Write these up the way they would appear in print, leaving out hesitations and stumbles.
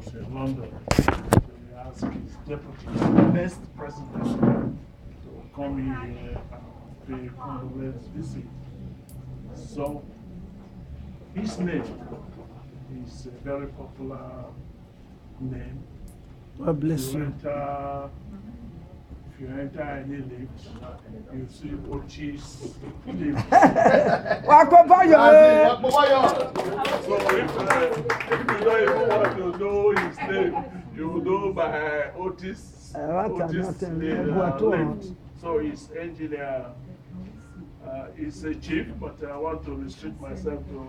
was in London. So he asked his deputy, the next president, to come here and pay condolence visit. So his name is a very popular name. God bless you. If you enter any lift, you see Otis lift. Wakobayo. So if you don't even want to know his name, you know by Otis lift. So his engineer is a chief, but I want to restrict myself to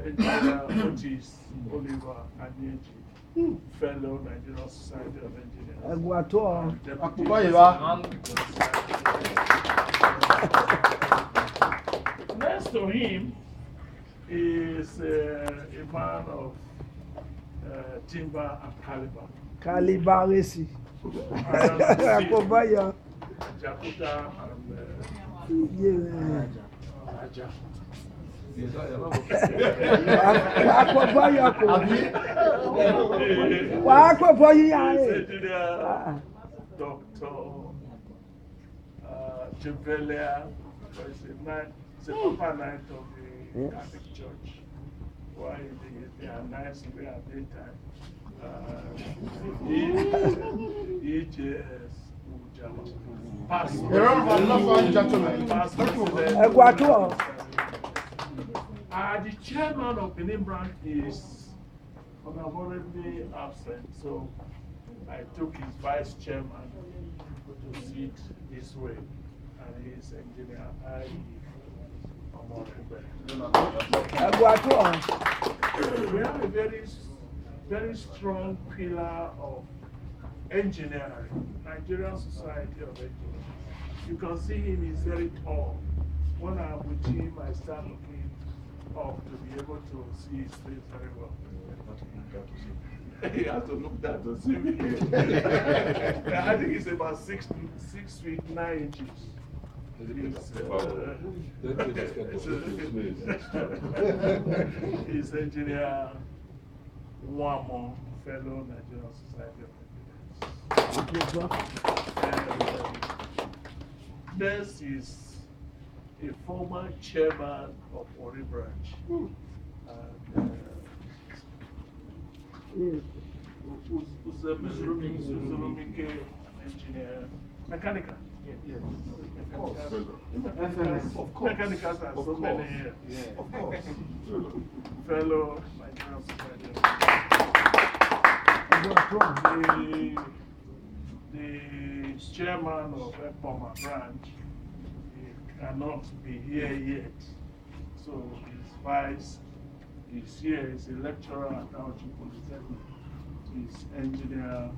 engineer Otis Oliver Anyaeji, fellow Nigerian Society of Engineers. Next to him is a man of timber and caliber. Calibaresi. Jakuta and Aja. Dr. Juvelia, it's a proper night of the Catholic Church. Why they are nice in their daytime. EJS Uujamhan. The chairman of Benin branch is unavoidably absent, so I took his vice chairman to sit this way, and he is engineer We have a very strong pillar of engineering, Nigerian Society of Engineers. You can see him, he's very tall. When I'm with him, I start looking up to be able to see his face very well. He has to look down to see me. I think he's about 6 feet 9 inches. He's engineer Wamuo, fellow Nigerian Society of Engineers. This is a former chairman of Warri branch. Nzurumike, engineer, mechanical. Yes. Of course. Mechanicals are so many here. Yeah. Of course. Fellow Nigerian Society. The chairman of FNSE branch cannot be here yet. So his vice is here. He's a lecturer at Auchi Polytechnic. He's engineer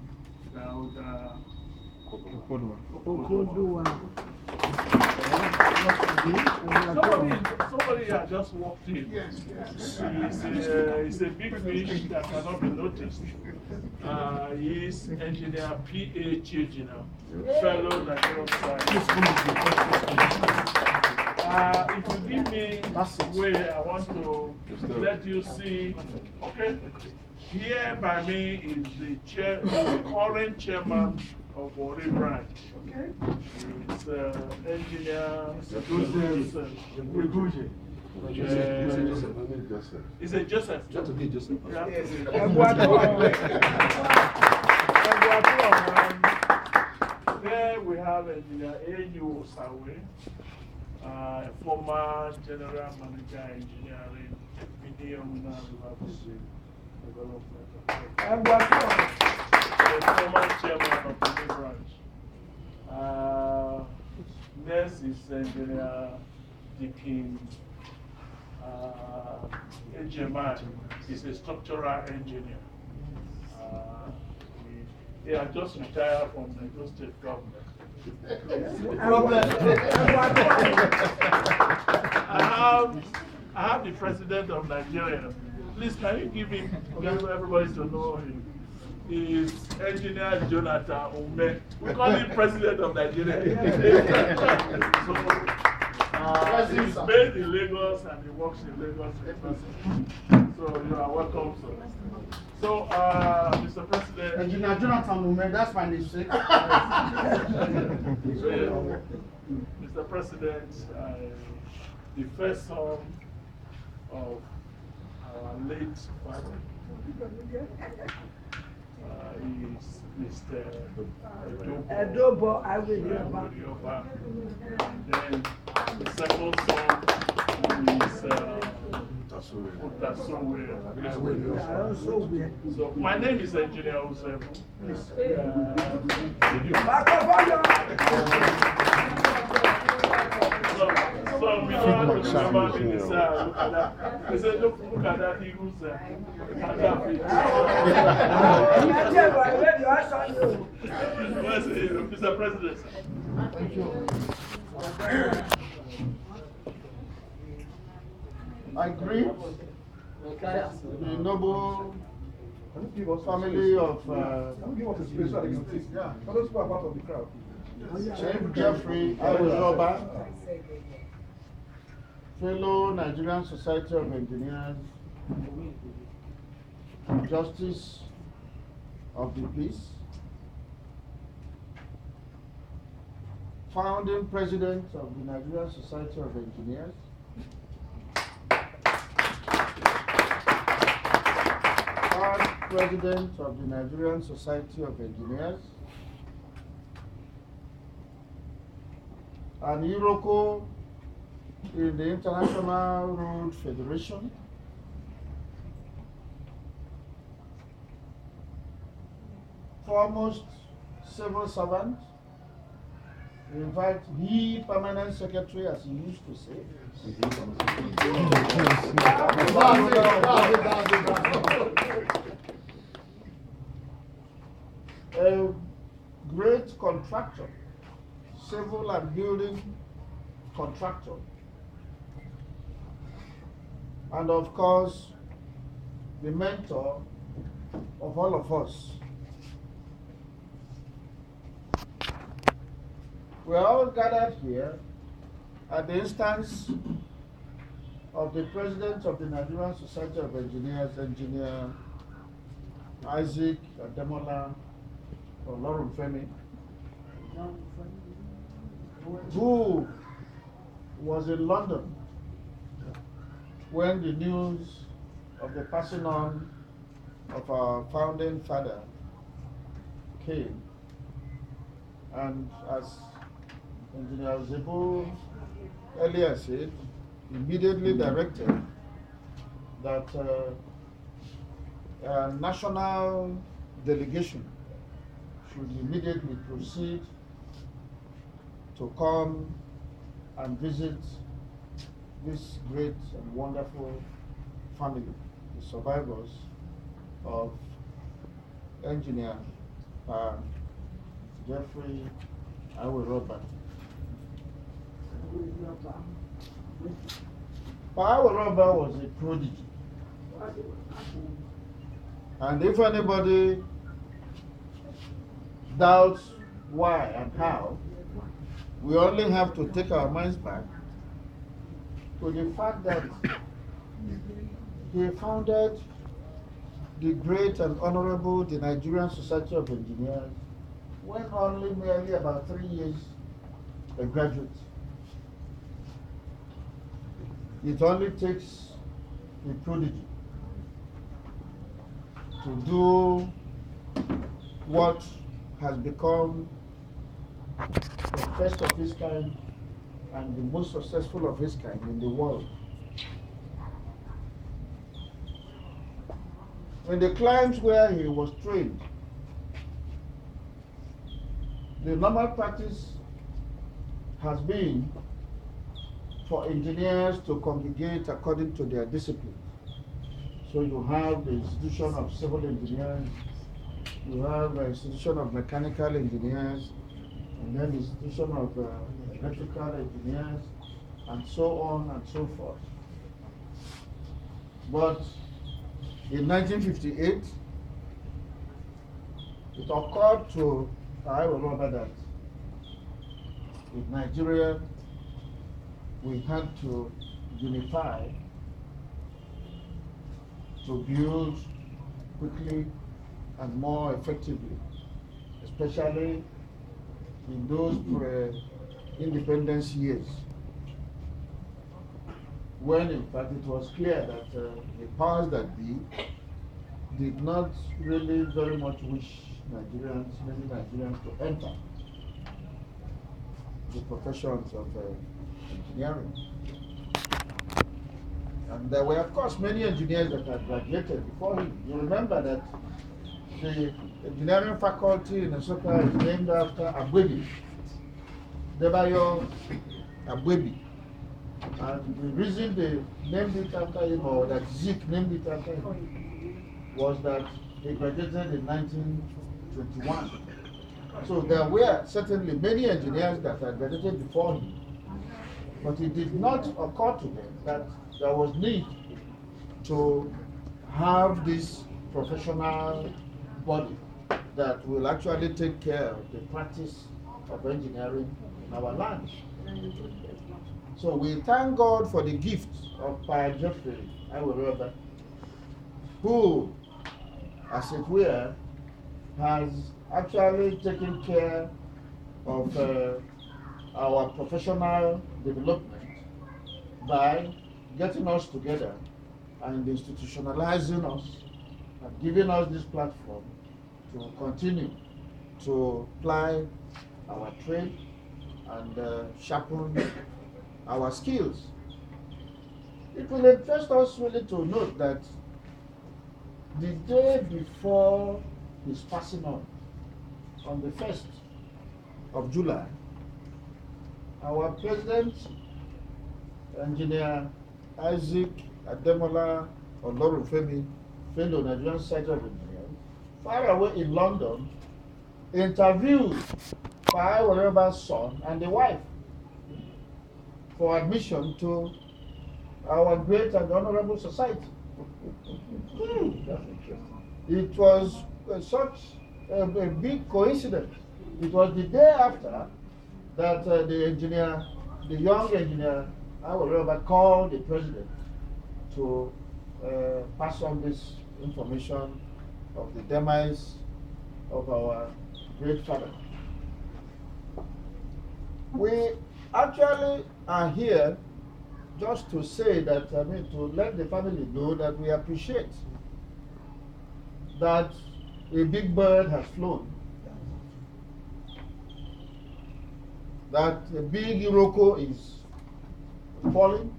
Somebody had just walked in. Yes. He's a big fish that cannot be noticed. He's engineer PhD now, fellow Nigerian Society. If you give me way, I want to let you see. Okay. Here by me is the current chairman of Warri branch. Okay. It's engineer Uzebu. It's a Joseph. There we have engineer Aiwerioba, former general manager engineering, development. Former chairman of the branch. Next is engineer Dikin Uujamhan. He's a structural engineer. He had just retired from the state government. I have the president of Nigeria. Please, can you give him, everybody to know him? Is engineer Jonathan Ume. We call him president of Nigeria. So, he's based in Lagos and he works in Lagos. So you are welcome, sir. So, Mr. President. Engineer Jonathan Ume, that's my name. Mr. President, the first son of our late father is Mr. Oderohwo Eghwrudje. Then the second son is Otasowe. So my name is Engineer Uzebu. So we don't have to remember this. They said, look at that, he was Mr. President. Thank you. I greet the noble family of Chief Jeffrey Aiwerioba, fellow Nigerian Society of Engineers, Justice of the Peace, founding president of the Nigerian Society of Engineers, past president of the Nigerian Society of Engineers, and Iroko in the International Road Federation, foremost civil servant, in fact, the permanent secretary, as he used to say. A great contractor, civil and building contractor, and of course, the mentor of all of us. We are all gathered here at the instance of the President of the Nigerian Society of Engineers, Engineer Ademola Olorunfemi, who was in London when the news of the passing on of our founding father came, and as Engineer Uzebu earlier said, immediately directed that a national delegation should immediately proceed to come and visit this great and wonderful family, the survivors of Engineer Jeffrey Aiwerioba. Aiwerioba was a prodigy, and if anybody doubts why and how, we only have to take our minds back to the fact that he founded the great and honorable the Nigerian Society of Engineers when only merely about 3 years a graduate. It only takes a prodigy to do what has become the first of his kind and the most successful of his kind in the world. In the climes where he was trained, the normal practice has been for engineers to congregate according to their discipline. So you have the institution of civil engineers, you have the institution of mechanical engineers, and then the institution of electrical engineers, and so on and so forth. But in 1958, it occurred to Aiwerioba that with Nigeria, we had to unify to build quickly and more effectively, especially in those pre-independence years, when in fact it was clear that the powers that be did not really very much wish many Nigerians to enter the professions of engineering. And there were, of course, many engineers that had graduated before him. You remember that the engineering faculty in Nsukka is named after Ably, Debayo Abwebi. And the reason they named it after him, or that Zik named it after him, was that he graduated in 1921. So there were certainly many engineers that had graduated before him, but it did not occur to them that there was need to have this professional body that will actually take care of the practice of engineering in our land. So we thank God for the gift of Aiwerioba, who, as it were, has actually taken care of our professional development by getting us together and institutionalizing us and giving us this platform to continue to ply our trade and sharpen our skills. It will interest us really to note that the day before his passing on the 1st of July, our President, Engineer Isaac Ademola Olorunfemi, fellow Nigerian Society of Engineers, far away in London, interviewed Aiwerioba's son and the wife for admission to our great and honorable society. That's interesting. It was such a big coincidence. It was the day after that the young engineer, Aiwerioba, called the president to pass on this information of the demise of our great father. We actually are here just to say that, to let the family know that we appreciate that a big bird has flown, that a big Iroko is falling,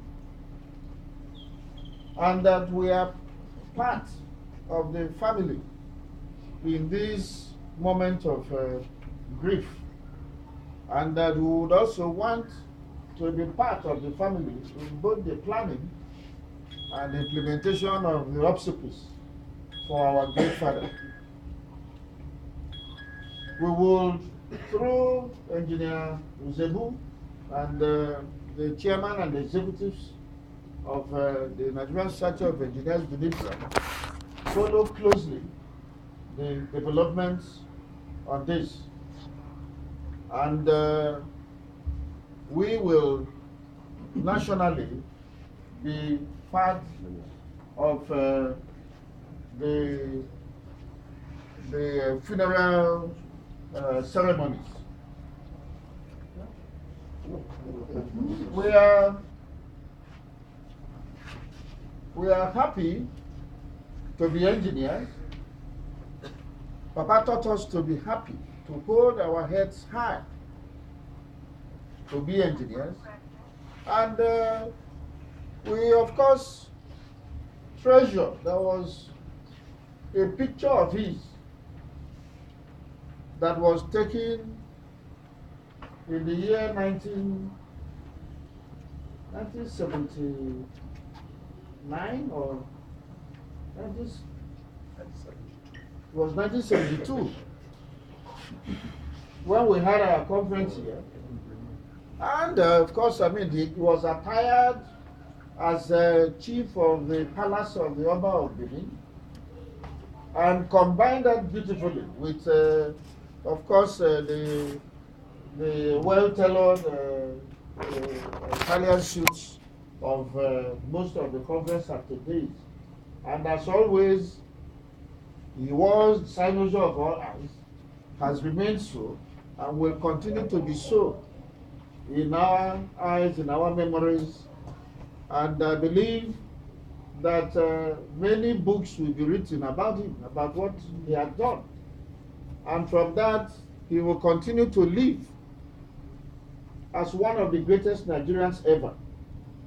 and that we are part of the family in this moment of grief, and that we would also want to be part of the family in both the planning and implementation of the obsequies for our great father. We will, through Engineer Uzebu and the chairman and the executives of the Nigerian Society of Engineers, follow closely the developments on this. And we will nationally be part of the funeral ceremonies. We are happy to be engineers. Papa taught us to be happy, to hold our heads high, to be engineers. And we, of course, treasure. There was a picture of his that was taken in the year 1979 or 1972, when we had our conference here. And of course, he was attired as chief of the palace of the Oba of Benin, and combined that beautifully with, of course, the well-tailored Italian suits of most of the conference activities. And as always, he was the cynosure of all eyes, has remained so, and will continue to be so in our eyes, in our memories. And I believe that many books will be written about him, about what he had done. And from that, he will continue to live as one of the greatest Nigerians ever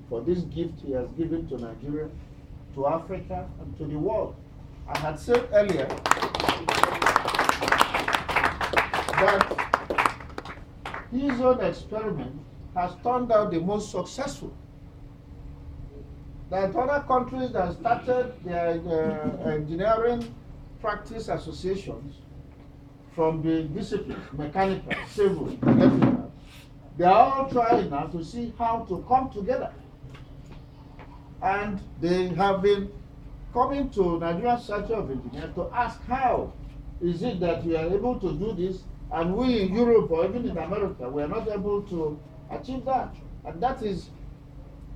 for this gift he has given to Nigeria, to Africa, and to the world. I had said earlier that his own experiment has turned out the most successful. There are other countries that started their engineering practice associations from the disciplines, mechanical, civil, electrical. They are all trying now to see how to come together. And they have been coming to Nigerian Society of Engineers to ask how is it that we are able to do this, and we in Europe or even in America, we are not able to achieve that. And that is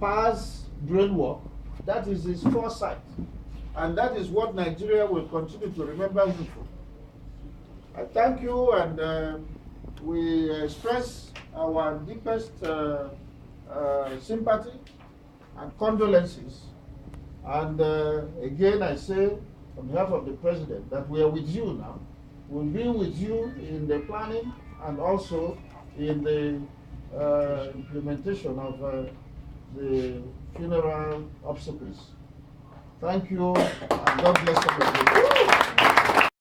Paz brain work. That is his foresight. And that is what Nigeria will continue to remember him for. I thank you, and we express our deepest sympathy and condolences. And again, I say, on behalf of the President, that we are with you now. We'll be with you in the planning and also in the implementation of the funeral obsequies. Thank you, and God bless everybody.